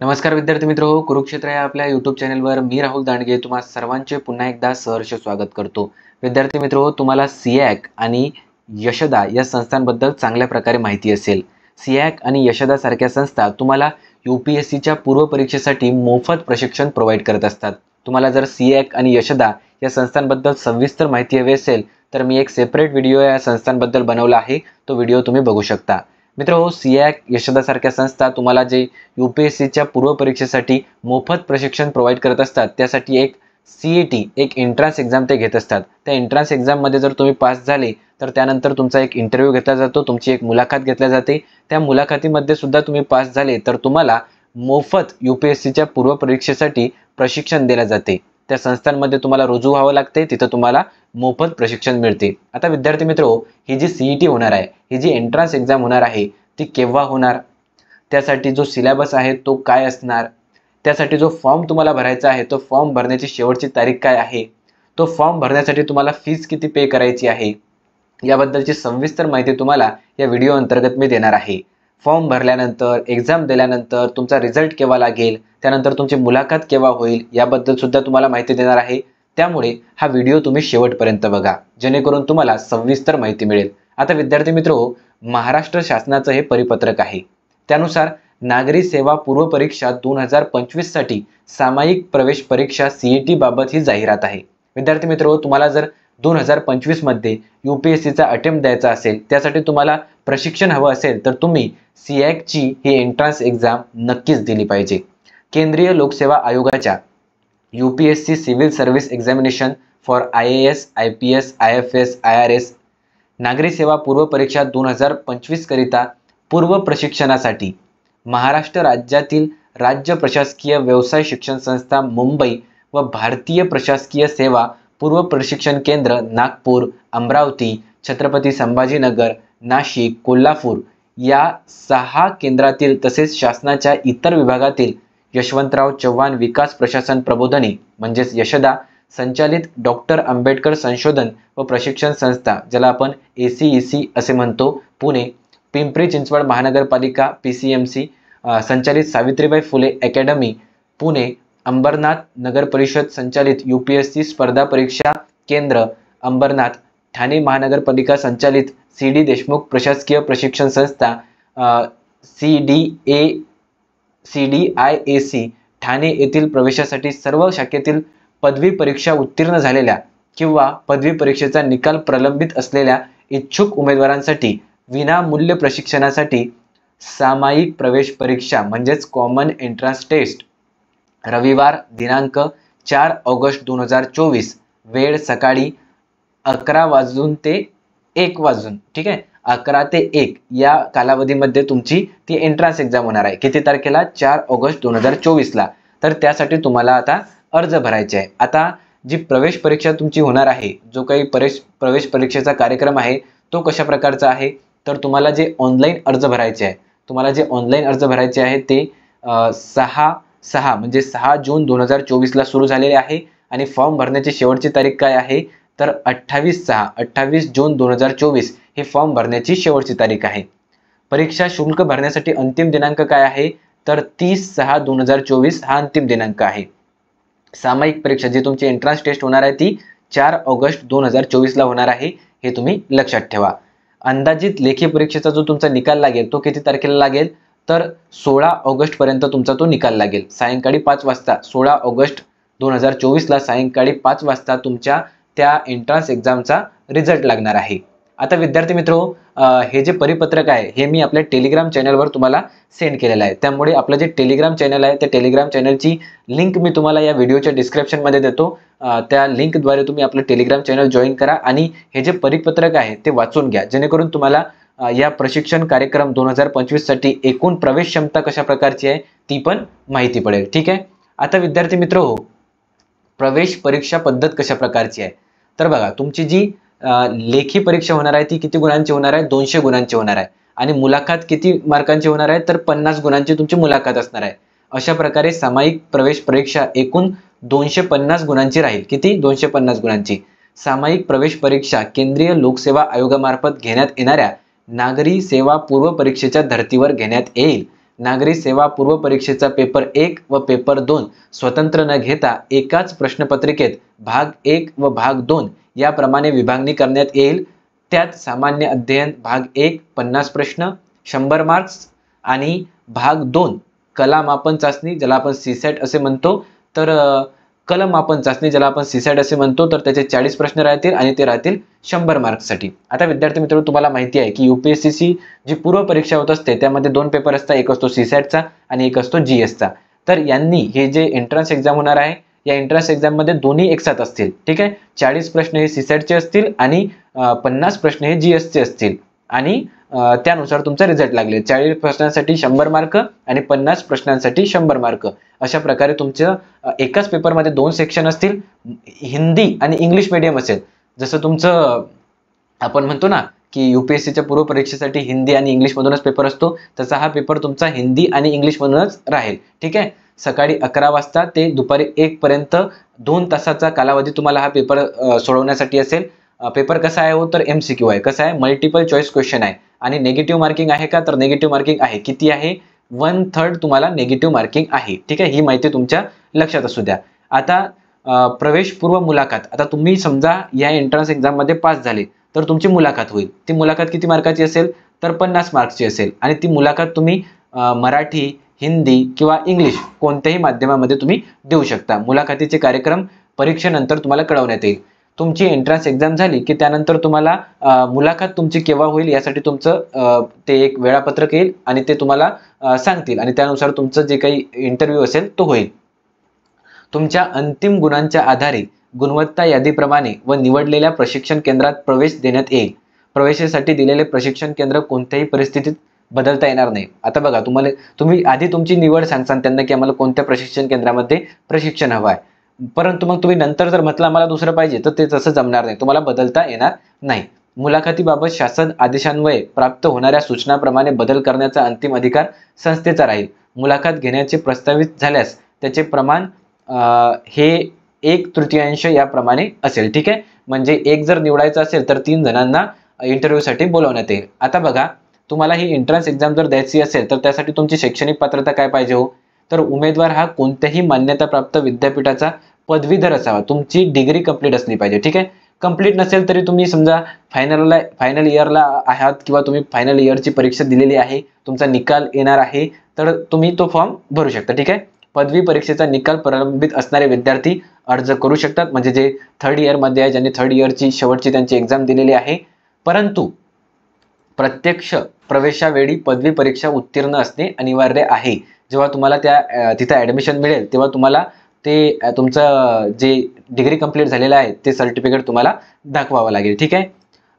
नमस्कार विद्यार्थी मित्रो, कुरुक्षेत्र या आपल्या यूट्यूब चॅनलवर मी राहुल दांडगे तुम्हा सर्वांचे पुन्हा एकदा सहर्ष स्वागत करतो। विद्यार्थी मित्रो, तुम्हाला सिॲक आणि यशदा या संस्थांबद्दल चांगल्या प्रकारे माहिती असेल। सिॲक आणि यशदा सारख्या संस्था तुम्हाला यूपीएससीच्या पूर्व परीक्षेसाठी मोफत प्रशिक्षण प्रोव्हाइड करत असतात। तुम्हाला जर सिॲक आणि यशदा या संस्थांबद्दल सविस्तर माहिती हवी असेल तर मी एक सेपरेट व्हिडिओ या संस्थांबद्दल बनवला आहे, तो व्हिडिओ तुम्ही बघू शकता। मित्रो, सिॲक यशदा सारख्या संस्था तुम्हाला जे यूपीएससीच्या पूर्व परीक्षेसाठी मोफत प्रशिक्षण प्रोव्हाइड करत असतात, त्यासाठी एक सीईटी एक एंट्रन्स एक्झाम ते घेत असतात। त्या एंट्रन्स एक्झाममध्ये जर तुम्ही पास झाले तर त्यानंतर तुमचा एक इंटरव्ह्यू घेतला जातो, तुमची एक मुलाखत घेतली जाते। त्या मुलाखतीमध्ये सुद्धा तुम्ही पास झाले तर तुम्हाला मोफत यूपीएससीच्या पूर्व परीक्षेसाठी प्रशिक्षण दिले जाते। त्या संस्थांमध्ये तुम्हाला रुजू व्हावं लागते, तिथं तुम्हाला मोफत प्रशिक्षण मिळते। आता विद्यार्थी मित्रो, ही जी सीईटी होणार आहे, ही जी एंट्रन्स एक्झाम होणार आहे ती केव्हा होणार, त्यासाठी जो सिलेबस आहे तो काय असणार, त्यासाठी जो फॉर्म तुम्हाला भरायचा आहे तो फॉर्म भरण्याची शेवटची तारीख काय आहे, तो फॉर्म भरण्यासाठी तुम्हाला फीस किती पे करायची आहे, याबद्दलची सविस्तर माहिती तुम्हाला या व्हिडिओ अंतर्गत मी देणार आहे। फॉर्म भरल्यानंतर, एग्जाम दिल्यानंतर तुमचा रिझल्ट केव्हा लागेल, त्यानंतर तुमची मुलाखत केव्हा होईल याबद्दल सुद्धा तुम्हाला माहिती देणार आहे। त्यामुळे हा व्हिडिओ तुम्ही शेवटपर्यंत बघा, जेणेकरून तुम्हाला सविस्तर माहिती मिळेल। आता विद्यार्थी मित्रो, महाराष्ट्र शासनाचं हे परिपत्रक आहे, त्यानुसार नागरी सेवा पूर्व परीक्षा 2025 साठी सामायिक प्रवेश परीक्षा सीईटी बाबत ही जाहिरात आहे। विद्यार्थी मित्रो, तुम्हाला जर 2025 मध्ये यूपीएससीचा अटेम्प्ट द्यायचा असेल, त्यासाठी तुम्हाला प्रशिक्षण हवं असेल तर तुम्ही सिॲकची ही एंट्रन्स एक्झाम नक्कीच दिली पाहिजे। केंद्रीय लोकसेवा आयोगाच्या UPSC civil service examination for IAS, IPS, IFS, IRS नागरी सेवा पूर्व परीक्षा 2025 करिता पूर्व प्रशिक्षणासाठी महाराष्ट्र राज्यातील राज्य प्रशासकीय व्यवसाय शिक्षण संस्था मुंबई व भारतीय प्रशासकीय सेवा पूर्व प्रशिक्षण केंद्र नागपूर, अमरावती, छत्रपती संभाजीनगर, नाशिक, कोल्हापूर या 6 केंद्रातील तसेच शासनाच्या इतर विभागातील यशवंतराव चव्हाण विकास प्रशासन प्रबोधिनी म्हणजेच यशदा संचालित डॉक्टर आंबेडकर संशोधन व प्रशिक्षण संस्था, ज्याला आपण ACEC असे म्हणतो, पुणे, पिंपरी चिंचवड महानगरपालिका PCMC संचालित सावित्रीबाई फुले अकॅडमी पुणे, अंबरनाथ नगर परिषद संचालित यूपीएससी स्पर्धा परीक्षा केंद्र अंबरनाथ, ठाणे महानगरपालिका संचालित CD देशमुख प्रशासकीय प्रशिक्षण संस्था CDIAC ठाणे येथील प्रवेशासाठी सर्व शाखेतील पदवी परीक्षा उत्तीर्ण झालेल्या किंवा पदवी परीक्षेचा निकाल प्रलंबित असलेल्या इच्छुक उमेदवारांसाठी विनामूल्य प्रशिक्षणासाठी सामायिक प्रवेश परीक्षा म्हणजेच कॉमन एंट्रन्स टेस्ट रविवार दिनांक 4 ऑगस्ट 2024 वेळ सकाळी 11 वाजून ते 1 वाजून, ठीक आहे, 11 ते 1 या कालावधीमध्ये तुमची ती एंट्रन्स एक्झाम होणार आहे। किती तारखेला? 4 ऑगस्ट 2024 ला। तर त्यासाठी तुम्हाला आता अर्ज भरायचे आहे। आता जी प्रवेश परीक्षा तुमची होणार आहे, जो काही प्रवेश परीक्षेचा कार्यक्रम आहे तो कशा प्रकारचा आहे, तर तुम्हाला जे ऑनलाईन अर्ज भरायचे आहे, तुम्हाला जे ऑनलाईन अर्ज भरायचे आहे ते 6 म्हणजे 6 जून 2024 ला सुरू झालेले आहे आणि फॉर्म भरण्याची शेवटची तारीख काय आहे तर 28 जून 2024 ही फॉर्म भरण्याची शेवटची तारीख आहे। परीक्षा शुल्क भरण्यासाठी अंतिम दिनांक काय आहे तर 30/6/2024 हा अंतिम दिनांक आहे। सामायिक परीक्षा जी तुमची एंट्रन्स टेस्ट होणार आहे ती 4 ऑगस्ट 2024 ला होणार आहे, हे तुम्ही लक्षात ठेवा। अंदाजित लेखी परीक्षेचा जो तुमचा निकाल लागेल तो किती तारखेला लागेल तर 16 ऑगस्ट पर्यंत तुमचा तो निकाल लागेल। सायंकाळी 5 वाजता 16 ऑगस्ट 2024 ला सायंकाळी 5 वाजता तुमच्या त्या एंट्रन्स एक्झामचा रिझल्ट लागणार आहे। आता विद्यार्थी मित्रो, हे जे परिपत्रक आहे हे मी आपल्या टेलिग्राम चॅनलवर तुम्हाला सेंड केलेलं आहे, त्यामुळे आपलं जे टेलिग्राम चॅनल आहे त्या टेलिग्राम चॅनलची लिंक मी तुम्हाला या व्हिडिओच्या डिस्क्रिप्शन मध्ये देतो। त्या लिंकद्वारे तुम्ही आपलं टेलिग्राम चॅनल जॉईन करा आणि हे जे परिपत्रक आहे ते वाचून घ्या, जेणेकरून तुम्हाला या प्रशिक्षण कार्यक्रम 2025 साठी एकूण प्रवेश क्षमता कशा प्रकारची आहे ती पण माहिती पडेल, ठीक आहे। आता विद्यार्थी मित्रो, प्रवेश परीक्षा पद्धत कशा प्रकारची आहे तर बघा, तुमची जी लेखी परीक्षा होणार आहे ती किती गुणांची होणार आहे, 200 गुणांची होणार आहे आणि मुलाखत किती मार्कांची होणार आहे तर 50 गुणांची तुमची मुलाखत असणार आहे। अशा प्रकारे सामायिक प्रवेश परीक्षा एकूण 250 गुणांची राहील। किती? 250 गुणांची। सामायिक प्रवेश परीक्षा केंद्रीय लोकसेवा आयोगामार्फत घेण्यात येणाऱ्या नागरी सेवा पूर्व परीक्षेच्या धर्तीवर घेण्यात येईल। नागरी सेवा पूर्व परीक्षेचा पेपर 1 व पेपर 2 स्वतंत्र न घेता एकाच प्रश्नपत्रिकेत भाग 1 व भाग 2 याप्रमाणे विभागणी करण्यात येईल। त्यात सामान्य अध्ययन भाग 1 50 प्रश्न 100 मार्क्स आणि भाग 2 कलामापन चाचणी ज्याला आपण सीसॅट असे म्हणतो, तर कलमापन चाचणी ज्याला आपण सीसॅट असे म्हणतो, तर त्याचे 40 प्रश्न राहतील आणि ते राहतील 100 मार्क्ससाठी। आता विद्यार्थी मित्रांनो, तुम्हाला माहिती आहे की यूपीएससीची जी पूर्व परीक्षा होत असते त्यामध्ये 2 पेपर असतात, एक असतो सीसॅटचा आणि एक असतो जीएसचा। तर यांनी हे जे एंट्रन्स एक्झाम होणार आहे या एंट्रन्स एक्झाम मध्ये दोन्ही एकसाथ असतील, ठीक आहे। 40 प्रश्न हे सीसॅटचे असतील आणि 50 प्रश्न हे जीएसचे असतील आणि त्यानुसार तुमचा रिझल्ट लागले। 40 प्रश्नांसाठी 100 मार्क आणि 50 प्रश्नांसाठी 100 मार्क अशा प्रकारे तुमच्या एकाच पेपरमध्ये 2 सेक्शन असतील। हिंदी आणि इंग्लिश मीडियम असेल, जसं तुमचं आपण म्हणतो ना की यूपीएससीच्या पूर्व परीक्षेसाठी हिंदी आणि इंग्लिश मधूनच पेपर असतो, तसा हा पेपर तुमचा हिंदी आणि इंग्लिश मधूनच राहील, ठीक आहे। सकाळी 11 वाजता ते दुपारी 1 पर्यंत 2 तासाचा कालावधी तुम्हाला हा पेपर सोडवण्यासाठी असेल। पेपर कसा आहे हो, तर एमसीक्यू आहे। कसा आहे, मल्टिपल चॉईस क्वेश्चन आहे आणि निगेटिव्ह मार्किंग आहे का, तर निगेटिव्ह मार्किंग आहे। किती आहे, 1/3 तुम्हाला निगेटिव्ह मार्किंग आहे, ठीक आहे। ही माहिती तुमच्या लक्षात असू द्या। आता प्रवेश पूर्व मुलाखत, आता तुम्ही समजा या एंट्रन्स एक्झाम मध्ये पास झाले तर तुमची मुलाखत होईल। ती मुलाखत किती मार्काची असेल, तर 50 मार्क्सची असेल आणि ती मुलाखत तुम्ही मराठी, हिंदी किंवा इंग्लिश कोणत्याही माध्यमामध्ये तुम्ही देऊ शकता। मुलाखतीचे कार्यक्रम परीक्षेनंतर तुम्हाला कळवण्यात येईल। तुमची एंट्रन्स एक्झाम झाली की त्यानंतर तुम्हाला मुलाखत तुमची केव्हा होईल यासाठी तुमचं ते एक वेळापत्रक येईल आणि ते तुम्हाला सांगतील आणि त्यानुसार तुमचं जे काही इंटरव्ह्यू असेल तो होईल। तुमच्या अंतिम गुणांच्या आधारे गुणवत्ता यादीप्रमाणे व निवडलेल्या प्रशिक्षण केंद्रात प्रवेश देण्यात येईल। प्रवेशासाठी दिलेले प्रशिक्षण केंद्र कोणत्याही परिस्थितीत बदलता येणार नाही। आता बघा, तुम्ही आधी तुमची निवड सांगसान त्यांना की आम्हाला कोणत्या प्रशिक्षण केंद्रामध्ये प्रशिक्षण हवं आहे, परंतु मग तुम्ही नंतर जर म्हटलं आम्हाला दुसरं पाहिजे तर ते तसं जमणार नाही, तुम्हाला बदलता येणार नाही। मुलाखतीबाबत शासन आदेशान्वये प्राप्त होणाऱ्या सूचनाप्रमाणे बदल करण्याचा अंतिम अधिकार संस्थेचा राहील। मुलाखत घेण्याचे प्रस्तावित झाल्यास त्याचे प्रमाण हे 1/3 याप्रमाणे असेल, ठीक आहे। म्हणजे एक जर निवडायचं असेल तर 3 जणांना इंटरव्ह्यू साठी बोलवण्यात येईल। आता बघा, तुम्हाला ही एंट्रन्स एक्झाम जर द्यायची असेल तर त्यासाठी तुमची शैक्षणिक पात्रता काय पाहिजे हो, तर उमेदवार हा कोणत्याही मान्यताप्राप्त विद्यापीठाचा पदवीधर असावा। तुमची डिग्री कंप्लीट असली पाहिजे, ठीक आहे। कंप्लीट नसेल तरी तुम्ही समजा फायनल इयरला आहात किंवा तुम्ही फायनल इयरची परीक्षा दिलेली आहे, तुमचा निकाल येणार आहे, तर तुम्ही तो फॉर्म भरू शकता, ठीक आहे। पदवी परीक्षेचा निकाल प्रलंबित असणारे विद्यार्थी अर्ज करू शकतात, म्हणजे जे 3rd इयर मध्ये आहे, ज्यांनी 3rd इयरची शेवटची त्यांची एक्झाम दिलेली आहे, परंतु प्रत्यक्ष प्रवेशावेळी पदवी परीक्षा उत्तीर्ण असणे अनिवार्य आहे। जेव्हा तुम्हाला तिथे ऍडमिशन मिळेल तेव्हा तुम्हाला ते तुमचं जे डिग्री कंप्लीट झालेलं आहे ते सर्टिफिकेट तुम्हाला दाखवावं लागेल, ठीक आहे।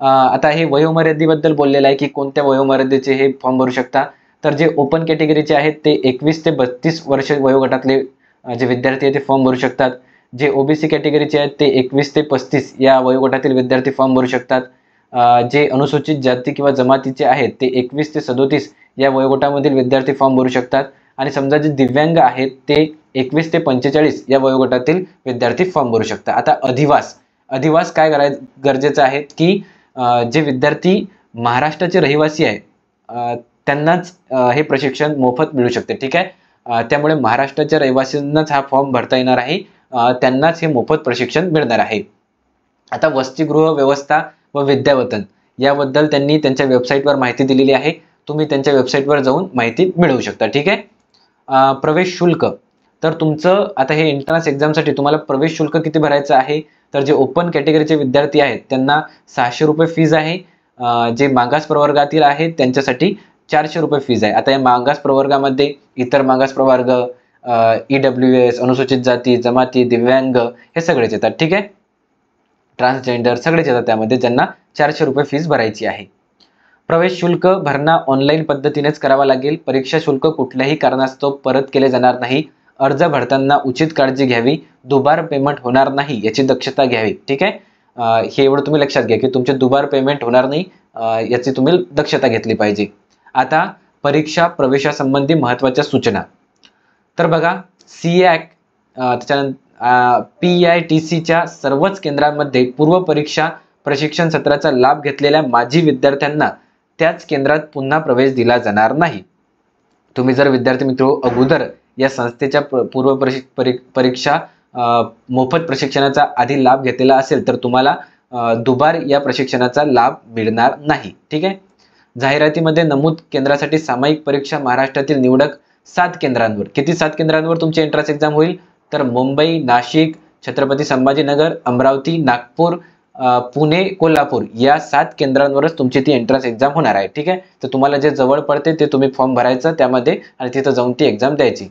आता हे वयोमर्यादेबद्दल बोललेलं आहे की कोणत्या वयोमर्यादेचे हे फॉर्म भरू शकता, तर जे ओपन कॅटेगरीचे आहेत ते 21 ते 32 वर्ष वयोगटातले जे विद्यार्थी आहेत ते फॉर्म भरू शकतात। जे ओबीसी कॅटेगरीचे आहेत ते 21 ते 35 या वयोगटातील विद्यार्थी फॉर्म भरू शकतात। जे अनुसूचित जाती किंवा जमातीचे आहेत ते 21 ते 37 या वयोगटामधील विद्यार्थी फॉर्म भरू शकतात आणि समजा जे दिव्यांग आहेत ते 21 ते 45 या वयोगटातील विद्यार्थी फॉर्म भरू शकतात। आता अधिवास काय गरजेचं आहे की जे विद्यार्थी महाराष्ट्राचे रहिवासी आहे त्यांनाच हे प्रशिक्षण मोफत मिळू शकते, ठीक आहे। त्यामुळे महाराष्ट्राच्या रहिवासींनाच हा फॉर्म भरता येणार आहे, त्यांनाच हे मोफत प्रशिक्षण मिळणार आहे। आता वसतिगृह व्यवस्था व विद्यावतन याबद्दल त्यांनी त्यांच्या वेबसाईटवर माहिती दिलेली आहे, तुम्ही त्यांच्या वेबसाईटवर जाऊन माहिती मिळवू शकता, ठीक आहे। प्रवेश शुल्क, तर तुमचं आता हे एंट्रन्स एक्झामसाठी तुम्हाला प्रवेश शुल्क किती भरायचं आहे, तर जे ओपन कॅटेगरीचे विद्यार्थी आहेत त्यांना 600 रुपये फीज आहे। जे मागास प्रवर्गातील आहेत त्यांच्यासाठी 400 रुपये फीज आहे। आता या मागास प्रवर्गामध्ये इतर मागास प्रवर्ग, EWS, अनुसूचित जाती, जमाती, दिव्यांग हे सगळेच येतात, ठीक आहे। ट्रान्सजेंडर सगळेच येतात त्यामध्ये, ज्यांना 400 रुपये फीज भरायची आहे। प्रवेश शुल्क भरणा ऑनलाईन पद्धतीनेच करावा लागेल। परीक्षा शुल्क कुठल्याही कारणास्तव परत केले जाणार नाही। अर्ज भरताना उचित काळजी घ्यावी, दुबार पेमेंट होणार नाही याची दक्षता घ्यावी, ठीक आहे। हे एवढं तुम्ही लक्षात घ्या की तुमचे दुबार पेमेंट होणार नाही, याची तुम्ही दक्षता घेतली पाहिजे। आता परीक्षा प्रवेशासंबंधी महत्त्वाच्या सूचना, तर बघा CAC त्याच्यानंतर PITCच्या सर्वच केंद्रांमध्ये पूर्व परीक्षा प्रशिक्षण सत्राचा लाभ घेतलेल्या माजी विद्यार्थ्यांना त्याच केंद्रात पुन्हा प्रवेश दिला जाणार नाही। तुम्ही जर विद्यार्थी मित्र अगोदर या संस्थेच्या पूर्व परीक्षा मोफत प्रशिक्षणाचा आधी लाभ घेतलेला असेल तर तुम्हाला दुबार या प्रशिक्षणाचा लाभ मिळणार नाही. ठीक आहे. जाहिरातीमध्ये नमूद केंद्रासाठी सामायिक परीक्षा महाराष्ट्रातील निवडक 7 केंद्रांवर, किती 7 केंद्रांवर तुमची एंट्रन्स एक्झाम होईल तर मुंबई, नाशिक, छत्रपती संभाजीनगर, अमरावती, नागपूर, पुणे, कोल्हापूर या 7 केंद्रांवरच तुमची ती एंट्रन्स एक्झाम होणार आहे. ठीक आहे. तर तुम्हाला जे जवळ पडते ते तुम्ही फॉर्म भरायचं त्यामध्ये आणि तिथं जाऊन ती एक्झाम द्यायची.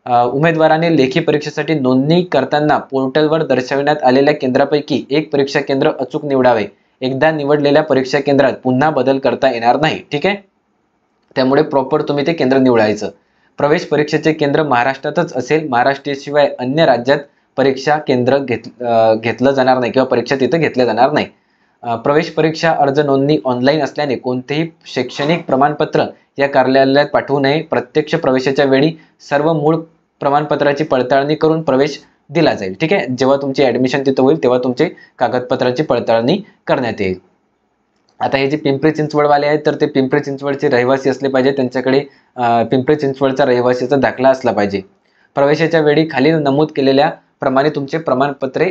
उमेदवाराने लेखी परीक्षेसाठी नोंदणी करताना पोर्टलवर दर्शविण्यात आलेल्या केंद्रापैकी एक परीक्षा केंद्र अचूक निवडावे. एकदा निवडलेल्या परीक्षा केंद्रात पुन्हा बदल करता येणार नाही. ठीक आहे. त्यामुळे प्रॉपर तुम्ही ते केंद्र निवडायचं. प्रवेश परीक्षेचे केंद्र महाराष्ट्रातच असेल. महाराष्ट्राशिवाय अन्य राज्यात परीक्षा केंद्र घेतलं जाणार नाही किंवा परीक्षा तिथं घेतल्या जाणार नाही. प्रवेश परीक्षा अर्ज नोंदणी ऑनलाईन असल्याने कोणतेही शैक्षणिक प्रमाणपत्र या कार्यालयात पाठवू नये. प्रत्यक्ष प्रवेशाच्या वेळी सर्व मूळ प्रमाणपत्राची पडताळणी करून प्रवेश दिला जाईल. ठीक आहे. जेव्हा तुमची ऍडमिशन तिथं होईल तेव्हा तुमचे कागदपत्राची पडताळणी करण्यात येईल. आता हे जे पिंपरी चिंचवडवाले आहेत तर ते पिंपरी चिंचवडचे रहिवासी असले पाहिजे. त्यांच्याकडे पिंपरी चिंचवडचा रहिवासीचा दाखला असला पाहिजे. प्रवेशाच्या वेळी खाली नमूद केलेल्या प्रमाणे तुमचे प्रमाणपत्रे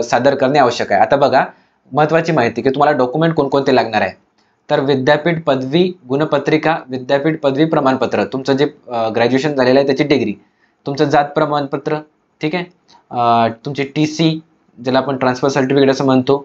सादर करणे आवश्यक आहे. आता बघा महत्त्वाची माहिती की तुम्हाला डॉक्युमेंट कोणकोणते लागणार आहे तर विद्यापीठ पदवी गुणपत्रिका, विद्यापीठ पदवी प्रमाणपत्र, तुमचं जे ग्रॅज्युएशन झालेलं आहे त्याची डिग्री, तुमचं जात प्रमाणपत्र, ठीक आहे, तुमची TC ज्याला आपण ट्रान्सफर सर्टिफिकेट असं म्हणतो,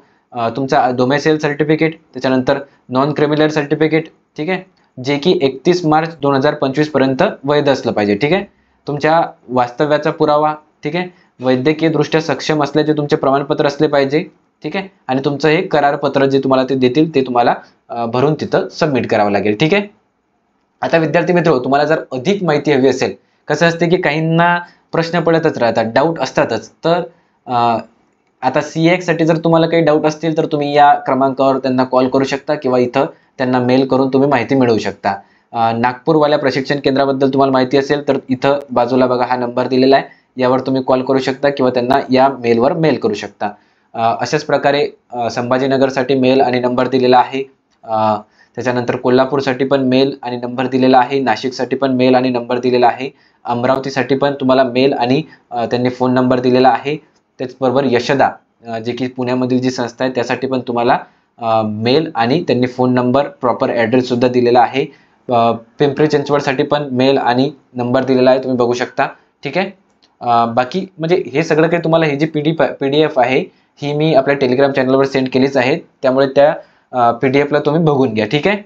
तुमचा डोमेसाईल सर्टिफिकेट, त्याच्यानंतर नॉन क्रिमिनल सर्टिफिकेट, ठीक आहे, जे की 31 मार्च 2025 पर्यंत वैध असलं पाहिजे. ठीक आहे. तुमच्या वास्तव्याचा पुरावा, ठीक आहे, वैद्यकीय दृष्ट्या सक्षम असल्याचे तुमचे प्रमाणपत्र असले पाहिजे. ठीक आहे. आणि तुमचं हे करारपत्र जे तुम्हाला ते देतील ते तुम्हाला भरून तिथं सबमिट करावं लागेल. ठीक आहे. आता विद्यार्थी मित्र तुम्हाला जर अधिक माहिती हवी असेल, कसं असते की काहींना प्रश्न पडतच राहतात, डाऊट असतातच, तर आता CX साठी जर तुम्हाला काही डाऊट असतील तर तुम्ही या क्रमांकावर त्यांना कॉल करू शकता किंवा इथं त्यांना मेल करून तुम्ही माहिती मिळवू शकता. नागपूरवाल्या प्रशिक्षण केंद्राबद्दल तुम्हाला माहिती असेल तर इथं बाजूला बघा हा नंबर दिलेला आहे, यावर तुम्ही कॉल करू शकता किंवा त्यांना या मेलवर मेल करू शकता. अशाच प्रकारे संभाजीनगरसाठी मेल आणि नंबर दिलेला आहे. त्याच्यानंतर कोल्हापूरसाठी पण मेल आणि नंबर दिलेला आहे. नाशिकसाठी पण मेल आणि नंबर दिलेला आहे. अमरावतीसाठी पण तुम्हाला मेल आणि त्यांनी फोन नंबर दिलेला आहे. त्याचबरोबर यशदा जे की पुण्यामधील जी संस्था आहे त्यासाठी पण तुम्हाला मेल आणि त्यांनी फोन नंबर प्रॉपर ॲड्रेस सुद्धा दिलेला आहे. पिंपरी चिंचवडसाठी पण मेल आणि नंबर दिलेला आहे, तुम्ही बघू शकता. ठीक आहे. बाकी म्हणजे हे सगळं काही तुम्हाला ही जी PDF आहे ही मी आपल्या टेलिग्राम चॅनलवर सेंड केलीच आहे, त्यामुळे त्या PDF ला तुम्ही बघून घ्या. ठीक आहे.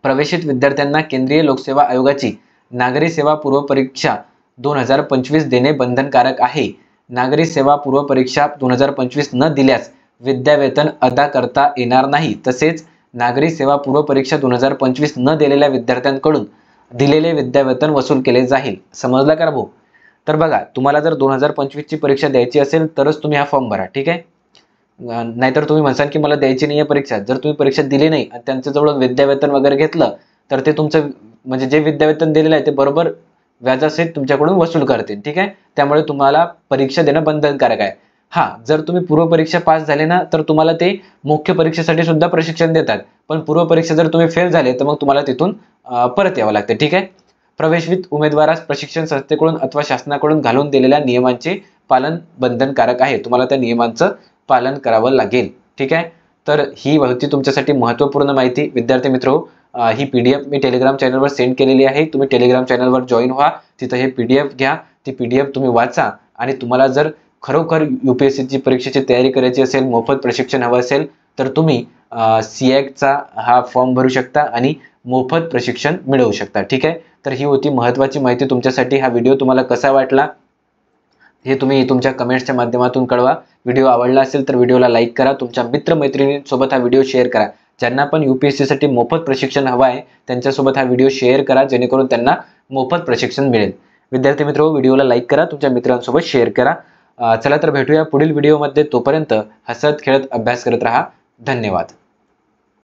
प्रवेशित विद्यार्थ्यांना केंद्रीय लोकसेवा आयोगाची नागरी सेवा पूर्व परीक्षा 2025 देणे बंधनकारक आहे. नागरी सेवा पूर्व परीक्षा 2025 न दिल्यास विद्यावेतन अदा करता येणार नाही. तसेच नागरी सेवा पूर्व परीक्षा 2025 न दिलेल्या विद्यार्थ्यांकडून दिलेले विद्यावेतन वसूल केले जाईल. समजला का भाऊ? तर बघा तुम्हाला जर 2025 ची परीक्षा द्यायची असेल तरच तुम्ही हा फॉर्म भरा. ठीक आहे. नाहीतर तुम्ही म्हणसाल की मला द्यायची नाही आहे परीक्षा, जर तुम्ही परीक्षा दिली नाही आणि त्यांच्याजवळ विद्यावेतन वगैरे घेतलं तर ते तुमचं म्हणजे जे विद्यावेतन दिलेलं आहे ते बरोबर व्याजासहित तुमच्याकडून वसूल करतील. ठीक आहे. त्यामुळे तुम्हाला परीक्षा देणं बंधनकारक आहे. हा, जर तुम्ही पूर्व परीक्षा पास झाले ना तर तुम्हाला ते मुख्य परीक्षेसाठी सुद्धा प्रशिक्षण देतात, पण पूर्व परीक्षा जर तुम्ही फेल झाले तर मग तुम्हाला तिथून परत यावं लागते. ठीक आहे. प्रवेशवित उमेदवारास प्रशिक्षण संस्थेकडून अथवा शासनाकडून घालून दिलेल्या नियमांचे पालन बंधनकारक आहे. तुम्हाला त्या नियमांचं पालन करावं लागेल. ठीक आहे. तर ही होती तुमच्यासाठी महत्त्वपूर्ण माहिती. विद्यार्थी मित्र ही PDF मी टेलिग्राम चॅनलवर सेंड केलेली आहे. तुम्ही टेलिग्राम चॅनलवर जॉईन व्हा, तिथं हे PDF घ्या, ती PDF तुम्ही वाचा आणि तुम्हाला जर खरोखर UPSC परीक्षेची तयारी करायची असेल, मोफत प्रशिक्षण हवं असेल तर तुम्ही CX हा फॉर्म भरू शकता आणि मोफत प्रशिक्षण मिळवू शकता. ठीक आहे. तर ही होती महत्त्वाची माहिती तुमच्यासाठी. हा व्हिडिओ तुम्हाला कसा वाटला हे तुम्ही तुमच्या कमेंट्सच्या माध्यमातून कळवा. व्हिडिओ आवडला असेल तर व्हिडिओला लाईक करा, तुमच्या मित्रमैत्रिणींसोबत हा व्हिडिओ शेअर करा. ज्यांना पण UPSC साठी मोफत प्रशिक्षण हवं आहे त्यांच्यासोबत हा व्हिडिओ शेअर करा, जेणेकरून त्यांना मोफत प्रशिक्षण मिळेल. विद्यार्थी मित्र व्हिडिओला लाईक करा, तुमच्या मित्रांसोबत शेअर करा. चला तर भेटूया पुढील व्हिडिओमध्ये. तोपर्यंत हसत खेळत अभ्यास करत राहा. धन्यवाद.